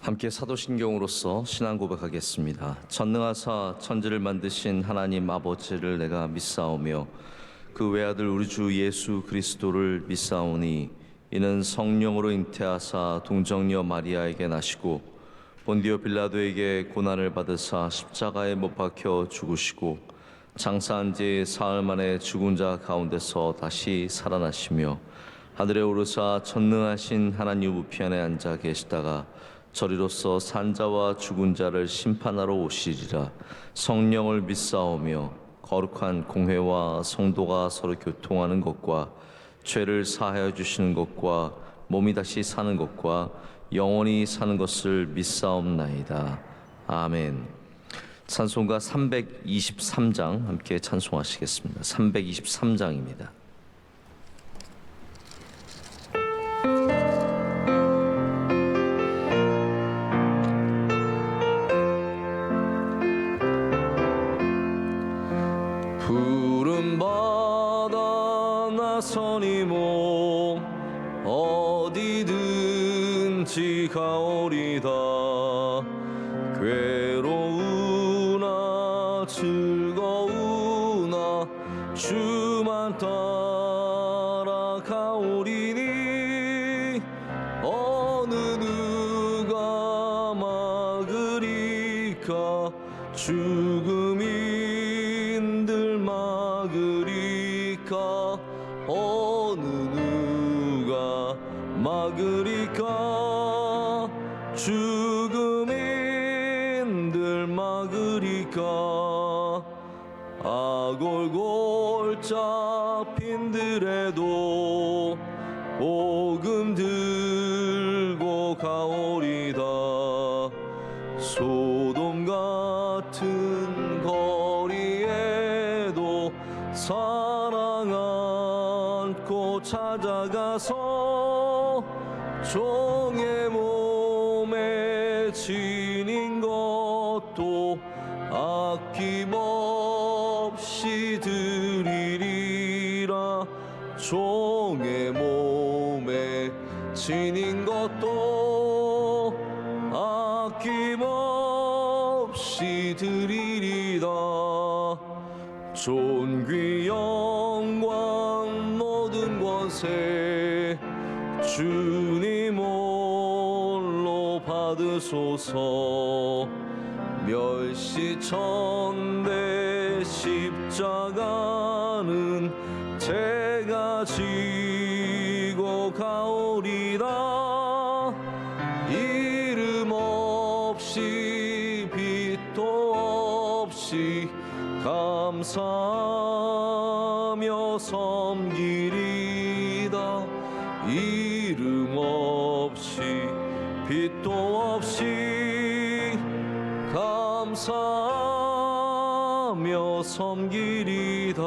함께 사도신경으로서 신앙 고백하겠습니다. 전능하사 천지를 만드신 하나님 아버지를 내가 믿사오며 그 외아들 우리 주 예수 그리스도를 믿사오니 이는 성령으로 잉태하사 동정녀 마리아에게 나시고 본디오 빌라도에게 고난을 받으사 십자가에 못 박혀 죽으시고 장사한 지 사흘 만에 죽은 자 가운데서 다시 살아나시며 하늘에 오르사 전능하신 하나님 우편에 앉아 계시다가 저리로서 산자와 죽은 자를 심판하러 오시리라. 성령을 믿사오며 거룩한 공회와 성도가 서로 교통하는 것과 죄를 사하여 주시는 것과 몸이 다시 사는 것과 영원히 사는 것을 믿사옵나이다. 아멘. 찬송가 323장 함께 찬송하시겠습니다. 323장입니다. 푸른 바다 나서니 몸 어디든지 가오리다. 괴로우나 즐거우나 주만 따라가오리니 어느 누가 막으리까. 죽음인들 막으리까. 어느 누가 막으리까. 죽음인들 막으리까. 아골골 잡힌들에도 복음 들고 가오리다. 소돔 같은 거리에도 사랑 안고 찾아가서 종의 몸에 지닌 것도 아낌없이 드리리라. 종의 몸에 지닌 것도 아낌없이 드리리다. 존귀 영광 모든 권세 주님 홀로 받으소서. 멸시천대 십자가는 제가 지고 가오리다. 이름 없이 빛도 없이 감사하며 섬기리다. 이름 없이 빛도 없이 감사하며 섬기리다.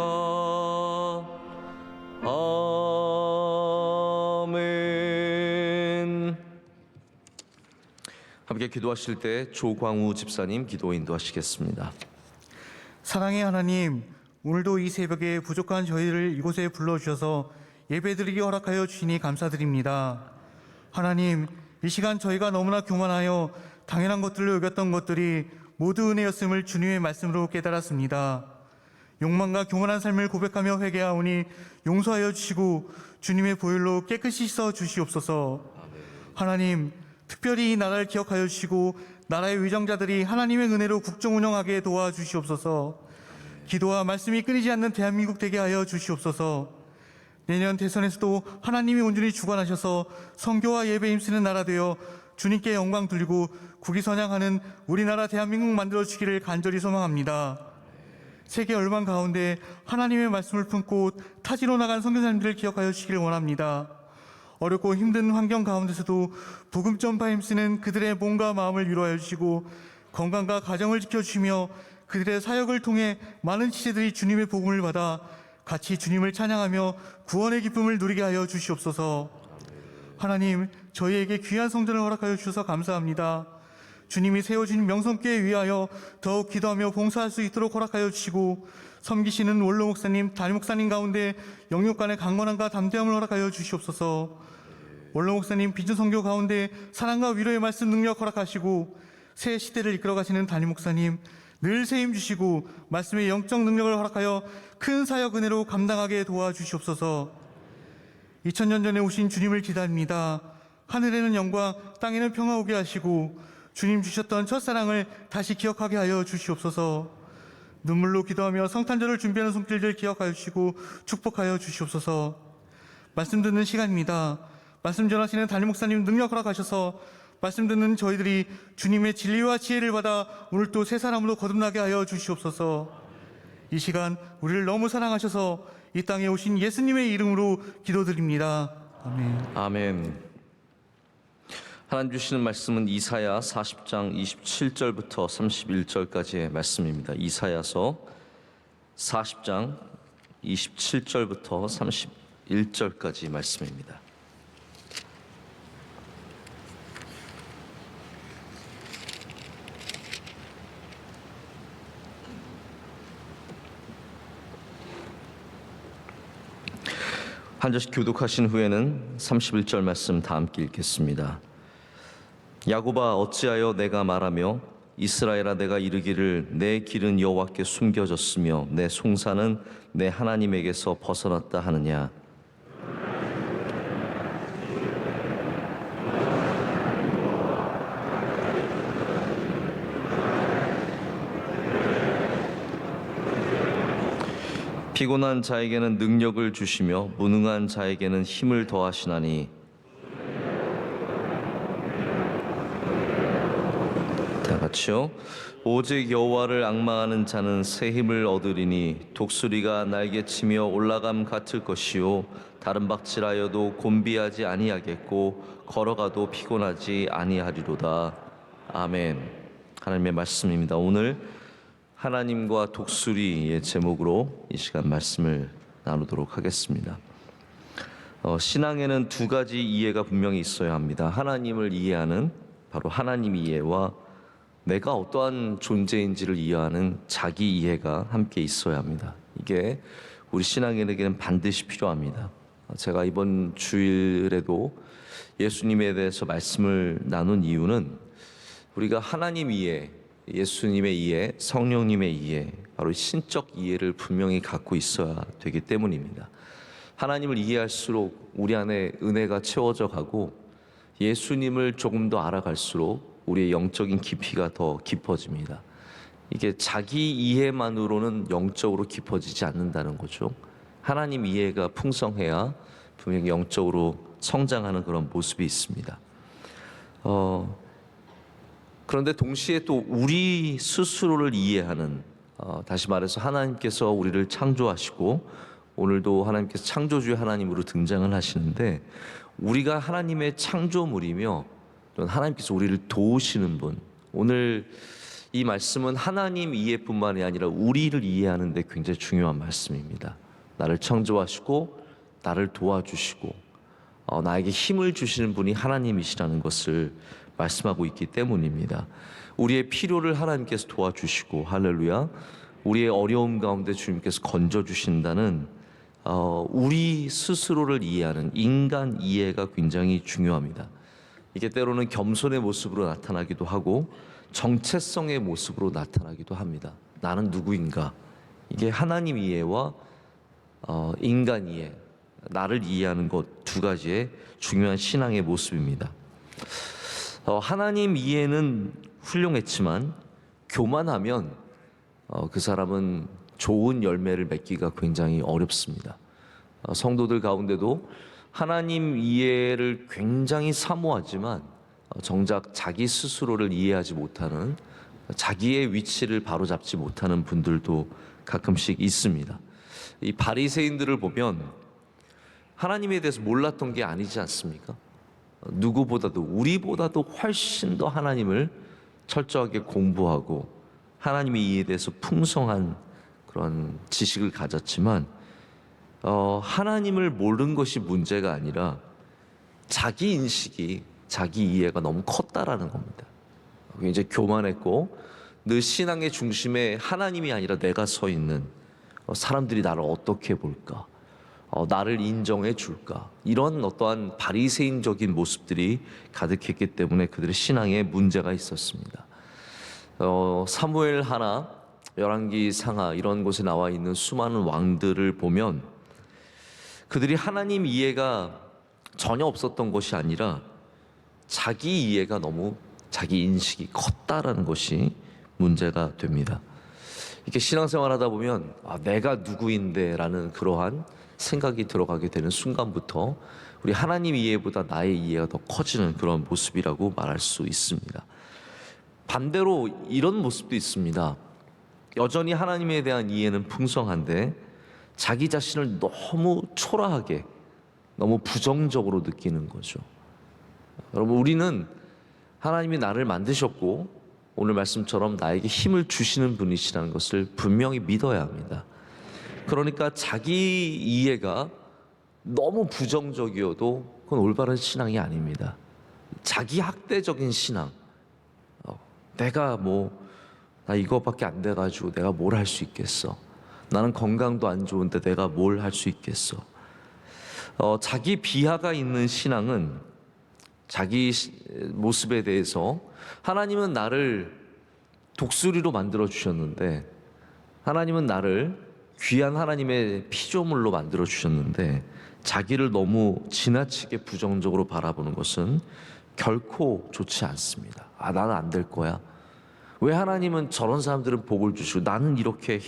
아멘. 함께 기도하실 때 조광우 집사님 기도 인도하시겠습니다. 사랑의 하나님, 오늘도 이 새벽에 부족한 저희를 이곳에 불러주셔서 예배드리기 허락하여 주시니 감사드립니다. 하나님, 이 시간 저희가 너무나 교만하여 당연한 것들로 여겼던 것들이 모두 은혜였음을 주님의 말씀으로 깨달았습니다. 욕망과 교만한 삶을 고백하며 회개하오니 용서하여 주시고 주님의 보혈로 깨끗이 씻어 주시옵소서. 하나님, 특별히 이 나라를 기억하여 주시고 나라의 위정자들이 하나님의 은혜로 국정 운영하게 도와주시옵소서. 기도와 말씀이 끊이지 않는 대한민국 되게 하여 주시옵소서. 내년 대선에서도 하나님이 온전히 주관하셔서 선교와 예배에 힘쓰는 나라 되어 주님께 영광 돌리고 국위선양하는 우리나라 대한민국 만들어 주기를 간절히 소망합니다. 세계 열방 가운데 하나님의 말씀을 품고 타지로 나간 선교사님들을 기억하여 주시기를 원합니다. 어렵고 힘든 환경 가운데서도 복음 전파에 힘쓰는 그들의 몸과 마음을 위로하여 주시고 건강과 가정을 지켜주시며 그들의 사역을 통해 많은 지체들이 주님의 복음을 받아 같이 주님을 찬양하며 구원의 기쁨을 누리게 하여 주시옵소서. 하나님, 저희에게 귀한 성전을 허락하여 주셔서 감사합니다. 주님이 세워주신 명성교회 위하여 더욱 기도하며 봉사할 수 있도록 허락하여 주시고 섬기시는 원로 목사님, 담임 목사님 가운데 영육간의 강건함과 담대함을 허락하여 주시옵소서. 원로 목사님 비전 선교 가운데 사랑과 위로의 말씀 능력 허락하시고 새 시대를 이끌어 가시는 담임 목사님 늘 새 힘 주시고 말씀의 영적 능력을 허락하여 큰 사역 은혜로 감당하게 도와주시옵소서. 2000년 전에 오신 주님을 기다립니다. 하늘에는 영광, 땅에는 평화 오게 하시고 주님 주셨던 첫사랑을 다시 기억하게 하여 주시옵소서. 눈물로 기도하며 성탄절을 준비하는 손길들 기억하여 주시고 축복하여 주시옵소서. 말씀 듣는 시간입니다. 말씀 전하시는 담임 목사님 능력 허락하셔서 말씀 듣는 저희들이 주님의 진리와 지혜를 받아 오늘 또 새 사람으로 거듭나게 하여 주시옵소서. 이 시간 우리를 너무 사랑하셔서 이 땅에 오신 예수님의 이름으로 기도드립니다. 아멘. 아멘. 하나님 주시는 말씀은 이사야 40장 27절부터 31절까지의 말씀입니다. 이사야서 40장 27절부터 31절까지 말씀입니다. 한 절씩 교독하신 후에는 31절 말씀 다 함께 읽겠습니다. 야곱아 어찌하여 내가 말하며 이스라엘아 내가 이르기를 내 길은 여호와께 숨겨졌으며 내 송사는 내 하나님에게서 벗어났다 하느냐. 피곤한 자에게는 능력을 주시며 무능한 자에게는 힘을 더하시나니 다 같이요. 오직 여호와를 앙망하는 자는 새 힘을 얻으리니 독수리가 날개치며 올라감 같을 것이요 다른 박질하여도 곤비하지 아니하겠고 걸어가도 피곤하지 아니하리로다. 아멘. 하나님의 말씀입니다. 오늘 하나님과 독수리의 제목으로 이 시간 말씀을 나누도록 하겠습니다. 신앙에는 두 가지 이해가 분명히 있어야 합니다. 하나님을 이해하는 바로 하나님 이해와 내가 어떠한 존재인지를 이해하는 자기 이해가 함께 있어야 합니다. 이게 우리 신앙인에게는 반드시 필요합니다. 제가 이번 주일에도 예수님에 대해서 말씀을 나눈 이유는 우리가 하나님 이해, 예수님의 이해, 성령님의 이해, 바로 신적 이해를 분명히 갖고 있어야 되기 때문입니다. 하나님을 이해할수록 우리 안에 은혜가 채워져 가고 예수님을 조금 더 알아갈수록 우리의 영적인 깊이가 더 깊어집니다. 이게 자기 이해만으로는 영적으로 깊어지지 않는다는 거죠. 하나님 이해가 풍성해야 분명히 영적으로 성장하는 그런 모습이 있습니다. 그런데 동시에 또 우리 스스로를 이해하는, 다시 말해서 하나님께서 우리를 창조하시고 오늘도 하나님께서 창조주의 하나님으로 등장을 하시는데 우리가 하나님의 창조물이며 하나님께서 우리를 도우시는 분, 오늘 이 말씀은 하나님 이해뿐만이 아니라 우리를 이해하는 데 굉장히 중요한 말씀입니다. 나를 창조하시고 나를 도와주시고 나에게 힘을 주시는 분이 하나님이시라는 것을 말씀하고 있기 때문입니다. 우리의 필요를 하나님께서 도와주시고, 할렐루야, 우리의 어려움 가운데 주님께서 건져주신다는 우리 스스로를 이해하는 인간 이해가 굉장히 중요합니다. 이게 때로는 겸손의 모습으로 나타나기도 하고 정체성의 모습으로 나타나기도 합니다. 나는 누구인가? 이게 하나님 이해와 인간 이해, 나를 이해하는 것 두 가지의 중요한 신앙의 모습입니다. 하나님 이해는 훌륭했지만 교만하면 그 사람은 좋은 열매를 맺기가 굉장히 어렵습니다. 성도들 가운데도 하나님 이해를 굉장히 사모하지만 정작 자기 스스로를 이해하지 못하는, 자기의 위치를 바로잡지 못하는 분들도 가끔씩 있습니다. 이 바리새인들을 보면 하나님에 대해서 몰랐던 게 아니지 않습니까? 누구보다도, 우리보다도 훨씬 더 하나님을 철저하게 공부하고 하나님의 이해에 대해서 풍성한 그런 지식을 가졌지만 하나님을 모르는 것이 문제가 아니라 자기 인식이, 자기 이해가 너무 컸다라는 겁니다. 굉장히 교만했고 늘 신앙의 중심에 하나님이 아니라 내가 서 있는, 사람들이 나를 어떻게 볼까, 나를 인정해 줄까? 이런 어떠한 바리새인적인 모습들이 가득했기 때문에 그들의 신앙에 문제가 있었습니다. 사무엘 하나, 열왕기 상하 이런 곳에 나와 있는 수많은 왕들을 보면 그들이 하나님 이해가 전혀 없었던 것이 아니라 자기 이해가 너무 자기 인식이 컸다라는 것이 문제가 됩니다. 이렇게 신앙생활 하다 보면 내가 누구인데라는 그러한 생각이 들어가게 되는 순간부터 우리 하나님 이해보다 나의 이해가 더 커지는 그런 모습이라고 말할 수 있습니다. 반대로 이런 모습도 있습니다. 여전히 하나님에 대한 이해는 풍성한데 자기 자신을 너무 초라하게, 너무 부정적으로 느끼는 거죠. 여러분, 우리는 하나님이 나를 만드셨고 오늘 말씀처럼 나에게 힘을 주시는 분이시라는 것을 분명히 믿어야 합니다. 그러니까 자기 이해가 너무 부정적이어도 그건 올바른 신앙이 아닙니다. 자기 학대적인 신앙, 내가 나 이거밖에 안 돼가지고 내가 뭘 할 수 있겠어. 나는 건강도 안 좋은데 내가 뭘 할 수 있겠어. 자기 비하가 있는 신앙은 자기 모습에 대해서 하나님은 나를 독수리로 만들어 주셨는데, 하나님은 나를 귀한 하나님의 피조물로 만들어 주셨는데 자기를 너무 지나치게 부정적으로 바라보는 것은 결코 좋지 않습니다. 나는 안 될 거야. 왜 하나님은 저런 사람들은 복을 주시고 나는 이렇게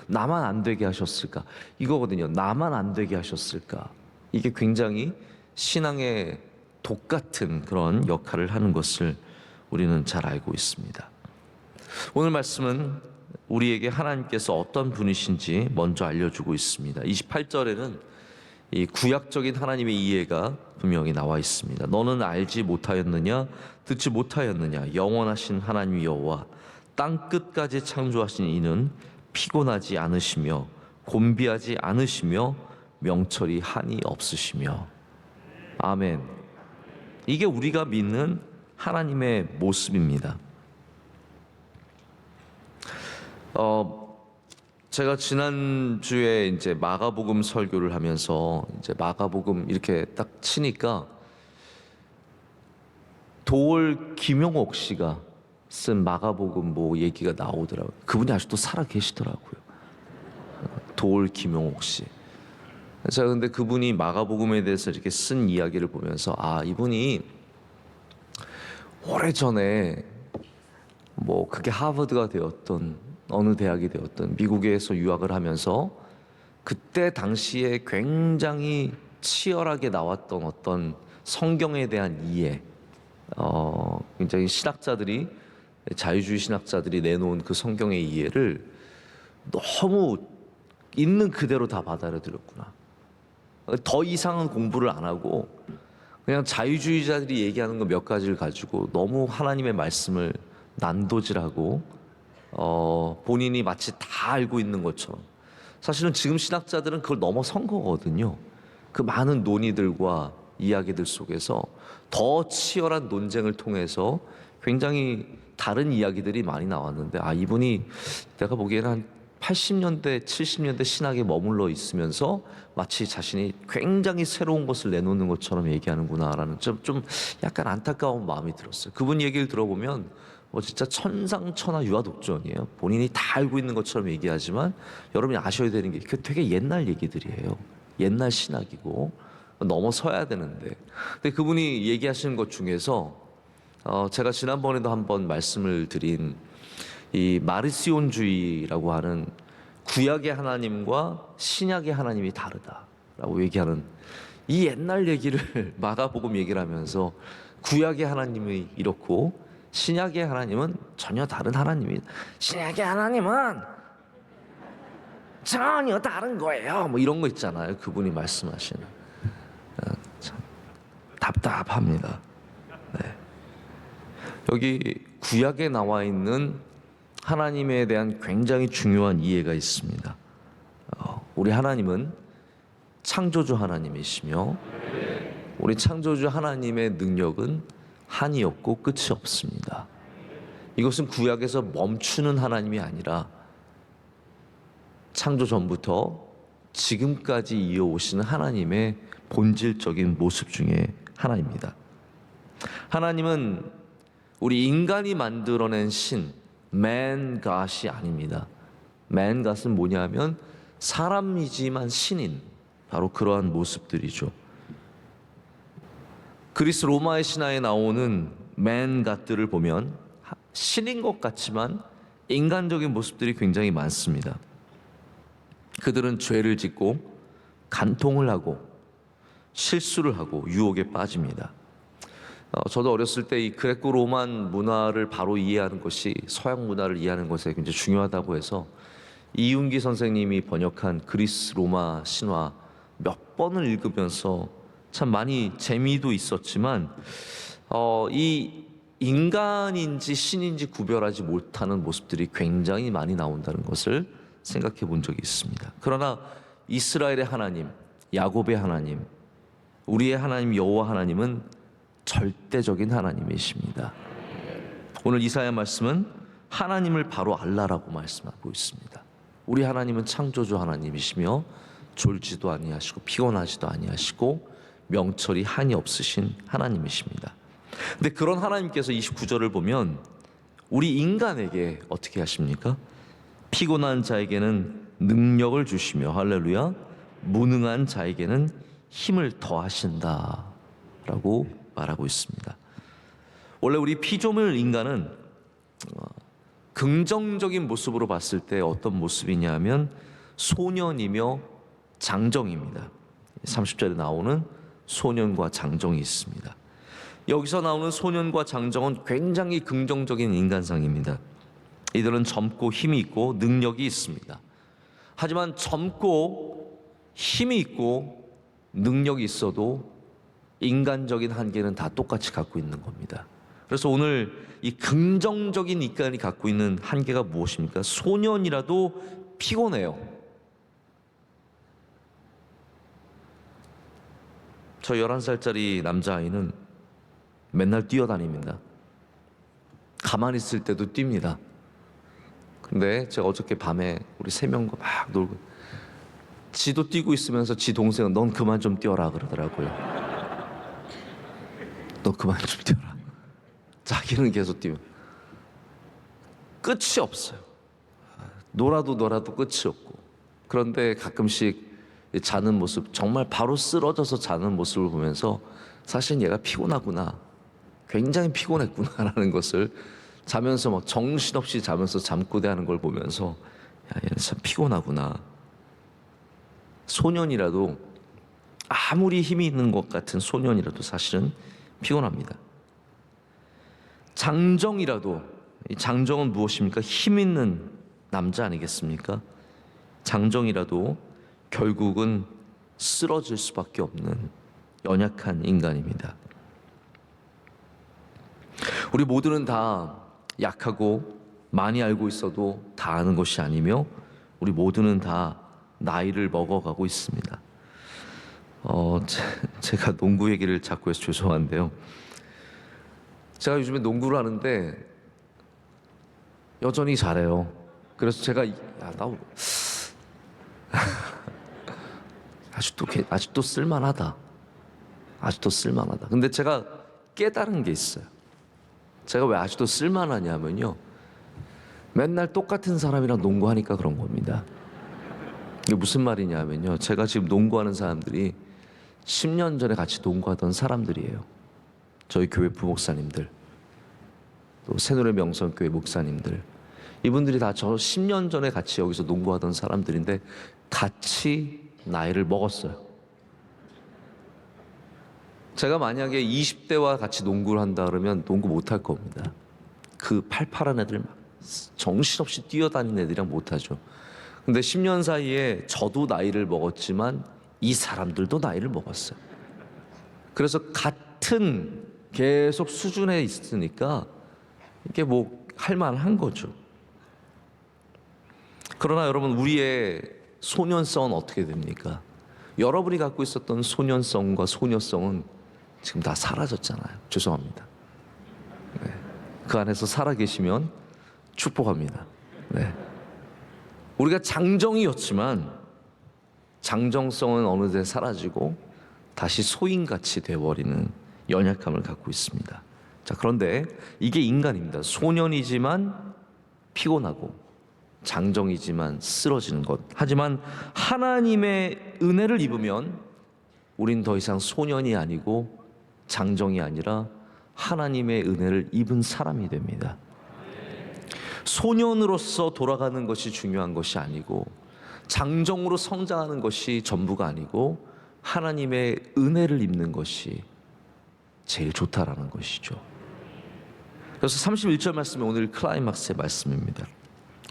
나만 안 되게 하셨을까? 이거거든요. 나만 안 되게 하셨을까? 이게 굉장히 신앙의 독 같은 그런 역할을 하는 것을 우리는 잘 알고 있습니다. 오늘 말씀은 우리에게 하나님께서 어떤 분이신지 먼저 알려주고 있습니다. 28절에는 이 구약적인 하나님의 이해가 분명히 나와 있습니다. 너는 알지 못하였느냐? 듣지 못하였느냐? 영원하신 하나님 여호와 땅 끝까지 창조하신 이는 피곤하지 않으시며 곤비하지 않으시며 명철이 한이 없으시며. 아멘. 이게 우리가 믿는 하나님의 모습입니다. 제가 지난주에 이제 마가복음 설교를 하면서 이제 마가복음 이렇게 딱 치니까 도올 김용옥 씨가 쓴 마가복음 얘기가 나오더라고요. 그분이 아직도 살아 계시더라고요. 도올 김용옥 씨. 제가 근데 그분이 마가복음에 대해서 이렇게 쓴 이야기를 보면서 이분이 오래전에 그게 하버드가 되었던 어느 대학이 되었던 미국에서 유학을 하면서 그때 당시에 굉장히 치열하게 나왔던 어떤 성경에 대한 이해, 굉장히 신학자들이, 자유주의 신학자들이 내놓은 그 성경의 이해를 너무 있는 그대로 다 받아들였구나. 더 이상은 공부를 안 하고 그냥 자유주의자들이 얘기하는 거 몇 가지를 가지고 너무 하나님의 말씀을 난도질하고 본인이 마치 다 알고 있는 것처럼. 사실은 지금 신학자들은 그걸 넘어선 거거든요. 그 많은 논의들과 이야기들 속에서 더 치열한 논쟁을 통해서 굉장히 다른 이야기들이 많이 나왔는데 이분이 내가 보기에는 한 80년대, 70년대 신학에 머물러 있으면서 마치 자신이 굉장히 새로운 것을 내놓는 것처럼 얘기하는구나라는 좀 약간 안타까운 마음이 들었어요. 그분 얘기를 들어보면 진짜 천상천하 유아독존이에요. 본인이 다 알고 있는 것처럼 얘기하지만 여러분이 아셔야 되는 게 되게 옛날 얘기들이에요. 옛날 신학이고 넘어서야 되는데. 근데 그분이 얘기하시는 것 중에서 제가 지난번에도 한번 말씀을 드린 이 마르시온주의라고 하는 구약의 하나님과 신약의 하나님이 다르다라고 얘기하는 이 옛날 얘기를 마가복음 얘기를 하면서 구약의 하나님이 이렇고 신약의 하나님은 전혀 다른 하나님입니다. 신약의 하나님은 전혀 다른 거예요. 이런 거 있잖아요. 그분이 말씀하시는. 참 답답합니다. 네. 여기 구약에 나와 있는 하나님에 대한 굉장히 중요한 이해가 있습니다. 우리 하나님은 창조주 하나님이시며 우리 창조주 하나님의 능력은 한이 없고 끝이 없습니다. 이것은 구약에서 멈추는 하나님이 아니라 창조 전부터 지금까지 이어오시는 하나님의 본질적인 모습 중에 하나입니다. 하나님은 우리 인간이 만들어낸 신, man god이 아닙니다. man god은 뭐냐면 사람이지만 신인, 바로 그러한 모습들이죠. 그리스 로마의 신화에 나오는 man god들을 보면 신인 것 같지만 인간적인 모습들이 굉장히 많습니다. 그들은 죄를 짓고 간통을 하고 실수를 하고 유혹에 빠집니다. 저도 어렸을 때 이 그레코 로만 문화를 바로 이해하는 것이 서양 문화를 이해하는 것에 굉장히 중요하다고 해서 이윤기 선생님이 번역한 그리스 로마 신화 몇 번을 읽으면서 참 많이 재미도 있었지만 이 인간인지 신인지 구별하지 못하는 모습들이 굉장히 많이 나온다는 것을 생각해 본 적이 있습니다. 그러나 이스라엘의 하나님, 야곱의 하나님, 우리의 하나님 여호와 하나님은 절대적인 하나님이십니다. 오늘 이사야 말씀은 하나님을 바로 알라라고 말씀하고 있습니다. 우리 하나님은 창조주 하나님이시며 졸지도 아니하시고 피곤하지도 아니하시고 명철이 한이 없으신 하나님이십니다. 근데 그런 하나님께서 29절을 보면 우리 인간에게 어떻게 하십니까? 피곤한 자에게는 능력을 주시며 할렐루야, 무능한 자에게는 힘을 더하신다 라고 말하고 있습니다. 원래 우리 피조물 인간은 긍정적인 모습으로 봤을 때 어떤 모습이냐면 소년이며 장정입니다. 30절에 나오는 소년과 장정이 있습니다. 여기서 나오는 소년과 장정은 굉장히 긍정적인 인간상입니다. 이들은 젊고 힘이 있고 능력이 있습니다. 하지만 젊고 힘이 있고 능력이 있어도 인간적인 한계는 다 똑같이 갖고 있는 겁니다. 그래서 오늘 이 긍정적인 인간이 갖고 있는 한계가 무엇입니까? 소년이라도 피곤해요. 저 11살짜리 남자아이는 맨날 뛰어다닙니다. 가만히 있을 때도 뜁니다. 근데 제가 어저께 밤에 우리 3명과 막 놀고, 지도 뛰고 있으면서 지 동생은 넌 그만 좀 뛰어라 그러더라고요. 너 그만 좀 뛰어라. 자기는 계속 뛰면 끝이 없어요. 놀아도 끝이 없고. 그런데 가끔씩 자는 모습, 정말 바로 쓰러져서 자는 모습을 보면서 사실 얘가 피곤하구나, 굉장히 피곤했구나라는 것을 자면서 막 정신없이 자면서 잠꼬대하는 걸 보면서 야, 얘는 참 피곤하구나. 소년이라도, 아무리 힘이 있는 것 같은 소년이라도 사실은 피곤합니다. 장정이라도, 이 장정은 무엇입니까? 힘 있는 남자 아니겠습니까? 장정이라도 결국은 쓰러질 수밖에 없는 연약한 인간입니다. 우리 모두는 다 약하고 많이 알고 있어도 다 아는 것이 아니며 우리 모두는 다 나이를 먹어가고 있습니다. 제가 농구 얘기를 자꾸 해서 죄송한데요. 제가 요즘에 농구를 하는데 여전히 잘해요. 그래서 제가 아직도 쓸만하다. 아직도 쓸만하다. 근데 제가 깨달은 게 있어요. 제가 왜 아직도 쓸만하냐면요, 맨날 똑같은 사람이랑 농구하니까 그런 겁니다. 이게 무슨 말이냐면요, 제가 지금 농구하는 사람들이 10년 전에 같이 농구하던 사람들이에요. 저희 교회 부목사님들, 또 새노래 명성교회 목사님들, 이분들이 다 저 10년 전에 같이 여기서 농구하던 사람들인데 같이 나이를 먹었어요. 제가 만약에 20대와 같이 농구를 한다 그러면 농구 못할 겁니다. 그 팔팔한 애들 막 정신없이 뛰어다니는 애들이랑 못하죠. 근데 10년 사이에 저도 나이를 먹었지만 이 사람들도 나이를 먹었어요. 그래서 같은 계속 수준에 있으니까 이게 뭐 할만한 거죠. 그러나 여러분, 우리의 소년성은 어떻게 됩니까? 여러분이 갖고 있었던 소년성과 소녀성은 지금 다 사라졌잖아요. 죄송합니다. 네. 그 안에서 살아계시면 축복합니다. 네. 우리가 장정이었지만 장정성은 어느새 사라지고 다시 소인같이 되어버리는 연약함을 갖고 있습니다. 자, 그런데 이게 인간입니다. 소년이지만 피곤하고 장정이지만 쓰러지는 것. 하지만 하나님의 은혜를 입으면 우린 더 이상 소년이 아니고 장정이 아니라 하나님의 은혜를 입은 사람이 됩니다. 소년으로서 돌아가는 것이 중요한 것이 아니고 장정으로 성장하는 것이 전부가 아니고 하나님의 은혜를 입는 것이 제일 좋다라는 것이죠. 그래서 31절 말씀이 오늘 클라이막스의 말씀입니다.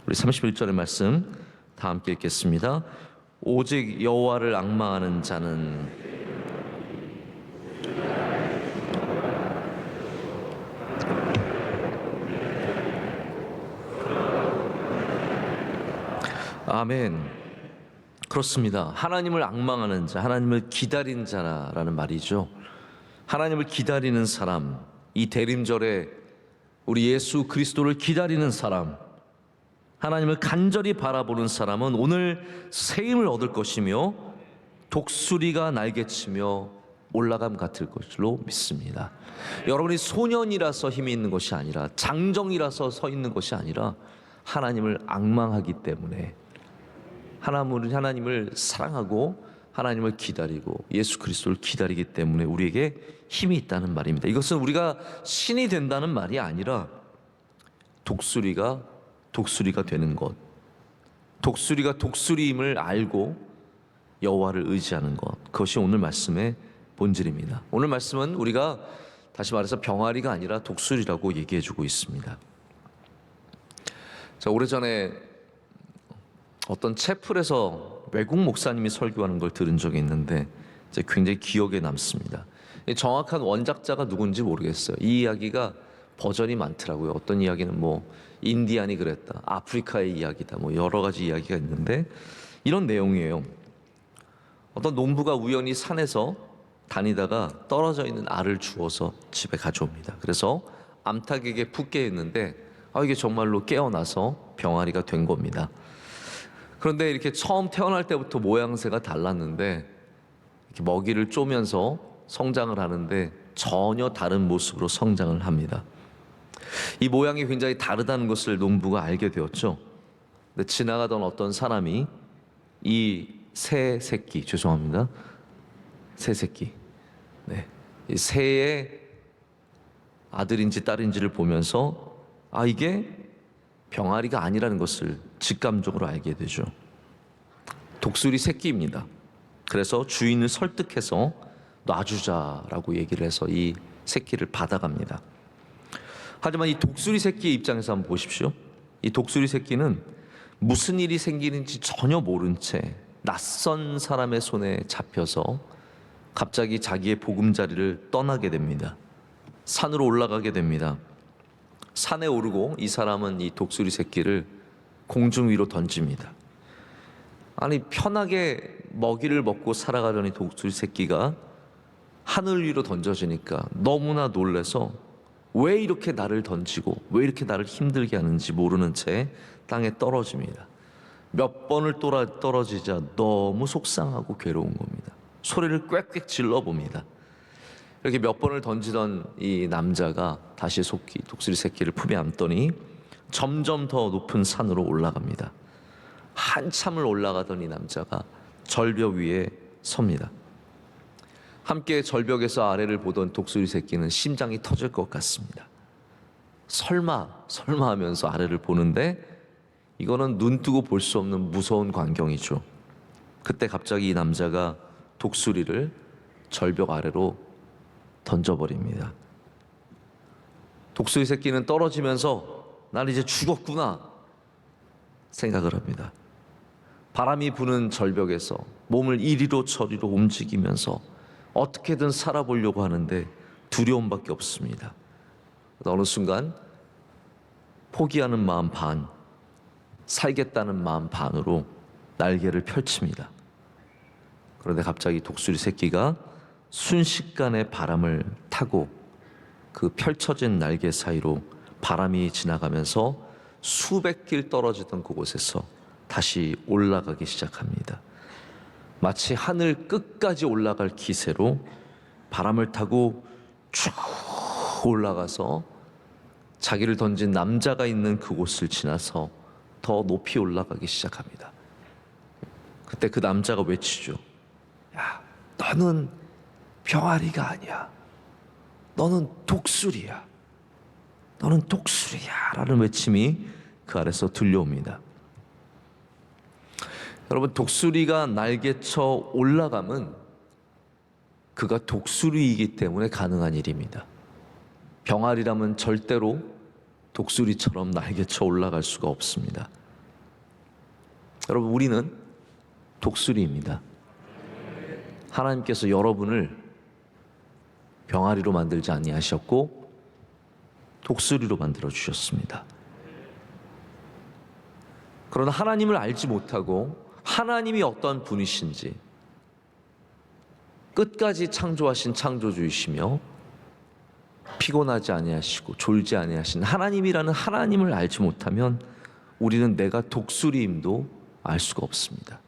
우리 31절의 말씀 다 함께 읽겠습니다. 오직 여호와를 앙망하는 자는 아멘. 그렇습니다. 하나님을 앙망하는 자, 하나님을 기다린 자라는 말이죠. 하나님을 기다리는 사람, 이 대림절에 우리 예수 그리스도를 기다리는 사람, 하나님을 간절히 바라보는 사람은 오늘 새 힘을 얻을 것이며 독수리가 날개치며 올라감 같을 것으로 믿습니다. 여러분이 소년이라서 힘이 있는 것이 아니라 장정이라서 서 있는 것이 아니라 하나님을 앙망하기 때문에 하나님을 사랑하고 하나님을 기다리고 예수 그리스도를 기다리기 때문에 우리에게 힘이 있다는 말입니다. 이것은 우리가 신이 된다는 말이 아니라 독수리가 되는 것, 독수리가 독수리임을 알고 여호와를 의지하는 것, 그것이 오늘 말씀의 본질입니다. 오늘 말씀은 우리가 다시 말해서 병아리가 아니라 독수리라고 얘기해주고 있습니다. 자, 오래전에 어떤 채플에서 외국 목사님이 설교하는 걸 들은 적이 있는데 이제 굉장히 기억에 남습니다. 정확한 원작자가 누군지 모르겠어요. 이 이야기가 버전이 많더라고요. 어떤 이야기는 뭐 인디안이 그랬다, 아프리카의 이야기다, 뭐 여러 가지 이야기가 있는데 이런 내용이에요. 어떤 농부가 우연히 산에서 다니다가 떨어져 있는 알을 주워서 집에 가져옵니다. 그래서 암탉에게 푹 깨있는데 이게 정말로 깨어나서 병아리가 된 겁니다. 그런데 이렇게 처음 태어날 때부터 모양새가 달랐는데 이렇게 먹이를 쪼면서 성장을 하는데 전혀 다른 모습으로 성장을 합니다. 이 모양이 굉장히 다르다는 것을 농부가 알게 되었죠. 근데 지나가던 어떤 사람이 이 새 새끼, 이 새의 아들인지 딸인지를 보면서 이게 병아리가 아니라는 것을 직감적으로 알게 되죠. 독수리 새끼입니다. 그래서 주인을 설득해서 놔주자라고 얘기를 해서 이 새끼를 받아갑니다. 하지만 이 독수리 새끼의 입장에서 한번 보십시오. 이 독수리 새끼는 무슨 일이 생기는지 전혀 모른 채 낯선 사람의 손에 잡혀서 갑자기 자기의 보금자리를 떠나게 됩니다. 산으로 올라가게 됩니다. 산에 오르고 이 사람은 이 독수리 새끼를 공중 위로 던집니다. 아니, 편하게 먹이를 먹고 살아가려는 이 독수리 새끼가 하늘 위로 던져지니까 너무나 놀라서 왜 이렇게 나를 던지고 왜 이렇게 나를 힘들게 하는지 모르는 채 땅에 떨어집니다. 몇 번을 떨어지자 너무 속상하고 괴로운 겁니다. 소리를 꽥꽥 질러봅니다. 이렇게 몇 번을 던지던 이 남자가 다시 독수리 새끼를 품에 안더니 점점 더 높은 산으로 올라갑니다. 한참을 올라가던 이 남자가 절벽 위에 섭니다. 함께 절벽에서 아래를 보던 독수리 새끼는 심장이 터질 것 같습니다. 설마 하면서 아래를 보는데 이거는 눈 뜨고 볼 수 없는 무서운 광경이죠. 그때 갑자기 이 남자가 독수리를 절벽 아래로 던져버립니다. 독수리 새끼는 떨어지면서 난 이제 죽었구나 생각을 합니다. 바람이 부는 절벽에서 몸을 이리로 저리로 움직이면서 어떻게든 살아보려고 하는데 두려움밖에 없습니다. 어느 순간 포기하는 마음 반, 살겠다는 마음 반으로 날개를 펼칩니다. 그런데 갑자기 독수리 새끼가 순식간에 바람을 타고 그 펼쳐진 날개 사이로 바람이 지나가면서 수백 길 떨어지던 그곳에서 다시 올라가기 시작합니다. 마치 하늘 끝까지 올라갈 기세로 바람을 타고 쭉 올라가서 자기를 던진 남자가 있는 그곳을 지나서 더 높이 올라가기 시작합니다. 그때 그 남자가 외치죠. 야, 너는 병아리가 아니야. 너는 독수리야. 너는 독수리야. 라는 외침이 그 아래서 들려옵니다. 여러분, 독수리가 날개쳐 올라감은 그가 독수리이기 때문에 가능한 일입니다. 병아리라면 절대로 독수리처럼 날개쳐 올라갈 수가 없습니다. 여러분, 우리는 독수리입니다. 하나님께서 여러분을 병아리로 만들지 아니하셨고 독수리로 만들어 주셨습니다. 그러나 하나님을 알지 못하고 하나님이 어떤 분이신지, 끝까지 창조하신 창조주이시며 피곤하지 아니하시고 졸지 아니하신 하나님이라는 하나님을 알지 못하면 우리는 내가 독수리임도 알 수가 없습니다.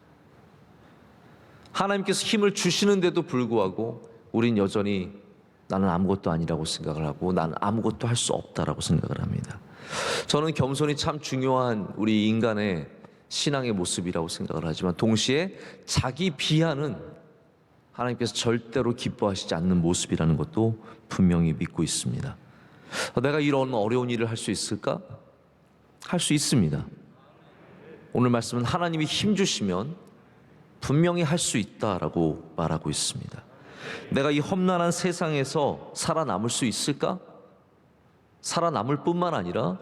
하나님께서 힘을 주시는데도 불구하고 우린 여전히 나는 아무것도 아니라고 생각을 하고 나는 아무것도 할 수 없다라고 생각을 합니다. 저는 겸손이 참 중요한 우리 인간의 신앙의 모습이라고 생각을 하지만 동시에 자기 비하는 하나님께서 절대로 기뻐하시지 않는 모습이라는 것도 분명히 믿고 있습니다. 내가 이런 어려운 일을 할 수 있을까? 할 수 있습니다. 오늘 말씀은 하나님이 힘 주시면 분명히 할 수 있다라고 말하고 있습니다. 내가 이 험난한 세상에서 살아남을 수 있을까? 살아남을 뿐만 아니라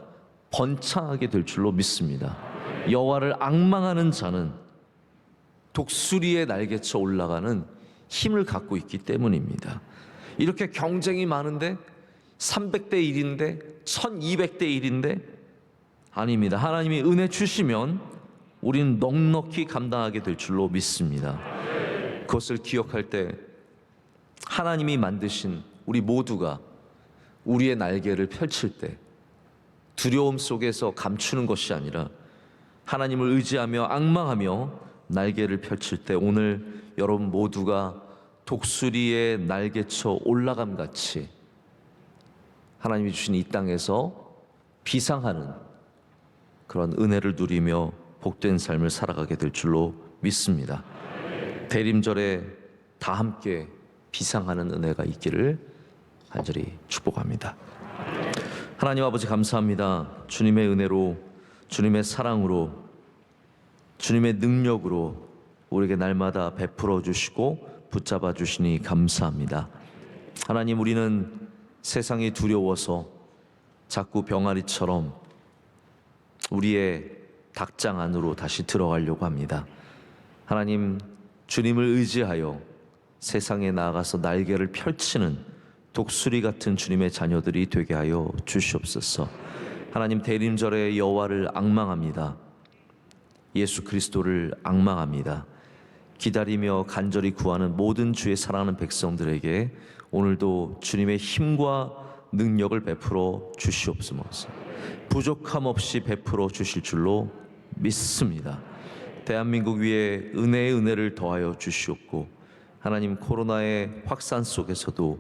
번창하게 될 줄로 믿습니다. 여호와를 앙망하는 자는 독수리의 날개쳐 올라가는 힘을 갖고 있기 때문입니다. 이렇게 경쟁이 많은데 300대 1인데 1200대 1인데 아닙니다. 하나님이 은혜 주시면 우리는 넉넉히 감당하게 될 줄로 믿습니다. 그것을 기억할 때 하나님이 만드신 우리 모두가 우리의 날개를 펼칠 때 두려움 속에서 감추는 것이 아니라 하나님을 의지하며 앙망하며 날개를 펼칠 때 오늘 여러분 모두가 독수리의 날개쳐 올라감 같이 하나님이 주신 이 땅에서 비상하는 그런 은혜를 누리며 복된 삶을 살아가게 될 줄로 믿습니다. 대림절에 다 함께 비상하는 은혜가 있기를 간절히 축복합니다. 하나님 아버지 감사합니다. 주님의 은혜로, 주님의 사랑으로, 주님의 능력으로 우리에게 날마다 베풀어 주시고 붙잡아 주시니 감사합니다. 하나님, 우리는 세상이 두려워서 자꾸 병아리처럼 우리의 닭장 안으로 다시 들어가려고 합니다. 하나님, 주님을 의지하여 세상에 나아가서 날개를 펼치는 독수리 같은 주님의 자녀들이 되게 하여 주시옵소서. 하나님, 대림절에 여호와를 앙망합니다. 예수 그리스도를 앙망합니다. 기다리며 간절히 구하는 모든 주의 사랑하는 백성들에게 오늘도 주님의 힘과 능력을 베풀어 주시옵소서. 부족함 없이 베풀어 주실 줄로 믿습니다. 대한민국 위에 은혜의 은혜를 더하여 주시옵고 하나님, 코로나의 확산 속에서도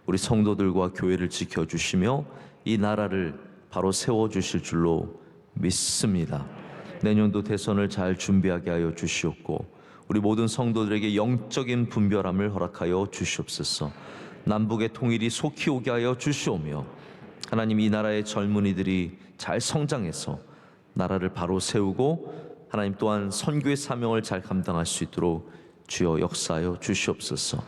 우리 성도들과 교회를 지켜주시며 이 나라를 바로 세워주실 줄로 믿습니다. 내년도 대선을 잘 준비하게 하여 주시옵고 우리 모든 성도들에게 영적인 분별함을 허락하여 주시옵소서. 남북의 통일이 속히 오게 하여 주시오며 하나님, 이 나라의 젊은이들이 잘 성장해서 나라를 바로 세우고 하나님 또한 선교의 사명을 잘 감당할 수 있도록 주여 역사하여 주시옵소서.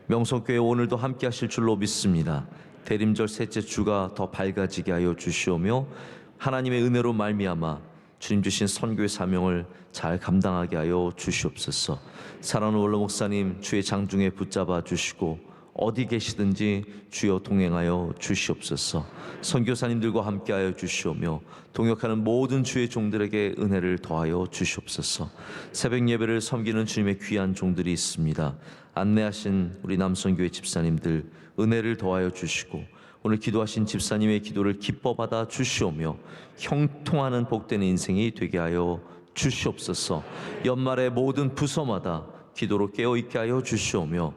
명성교회 오늘도 함께 하실 줄로 믿습니다. 대림절 셋째 주가 더 밝아지게 하여 주시오며 하나님의 은혜로 말미암아 주님 주신 선교의 사명을 잘 감당하게 하여 주시옵소서. 사랑하는 원로 목사님, 주의 장중에 붙잡아 주시고 어디 계시든지 주여 동행하여 주시옵소서. 선교사님들과 함께하여 주시오며 동역하는 모든 주의 종들에게 은혜를 더하여 주시옵소서. 새벽 예배를 섬기는 주님의 귀한 종들이 있습니다. 안내하신 우리 남선교회 집사님들 은혜를 더하여 주시고 오늘 기도하신 집사님의 기도를 기뻐 받아 주시오며 형통하는 복된 인생이 되게 하여 주시옵소서. 연말의 모든 부서마다 기도로 깨어있게 하여 주시오며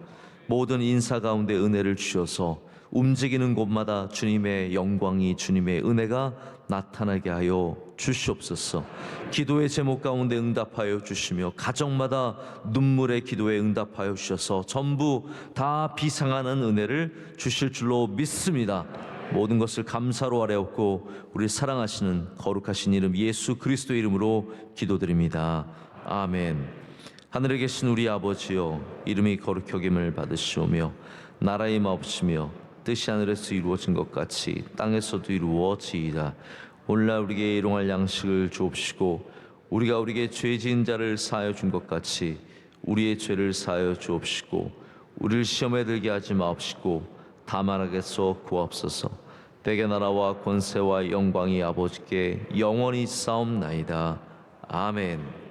모든 인사 가운데 은혜를 주셔서 움직이는 곳마다 주님의 영광이, 주님의 은혜가 나타나게 하여 주시옵소서. 기도의 제목 가운데 응답하여 주시며 가정마다 눈물의 기도에 응답하여 주셔서 전부 다 비상하는 은혜를 주실 줄로 믿습니다. 모든 것을 감사로 아뢰옵고 우리 사랑하시는 거룩하신 이름 예수 그리스도의 이름으로 기도드립니다. 아멘. 하늘에 계신 우리 아버지여, 이름이 거룩히 여김을 받으시오며 나라의 마옵시며 뜻이 하늘에서 이루어진 것 같이 땅에서도 이루어지이다. 오늘날 우리에게 일용할 양식을 주옵시고 우리가 우리에게 죄 지은 자를 사하여 준 것 같이 우리의 죄를 사하여 주옵시고 우리를 시험에 들게 하지 마옵시고 다만 악에서 구하옵소서. 대개 나라와 권세와 영광이 아버지께 영원히 싸움나이다. 아멘.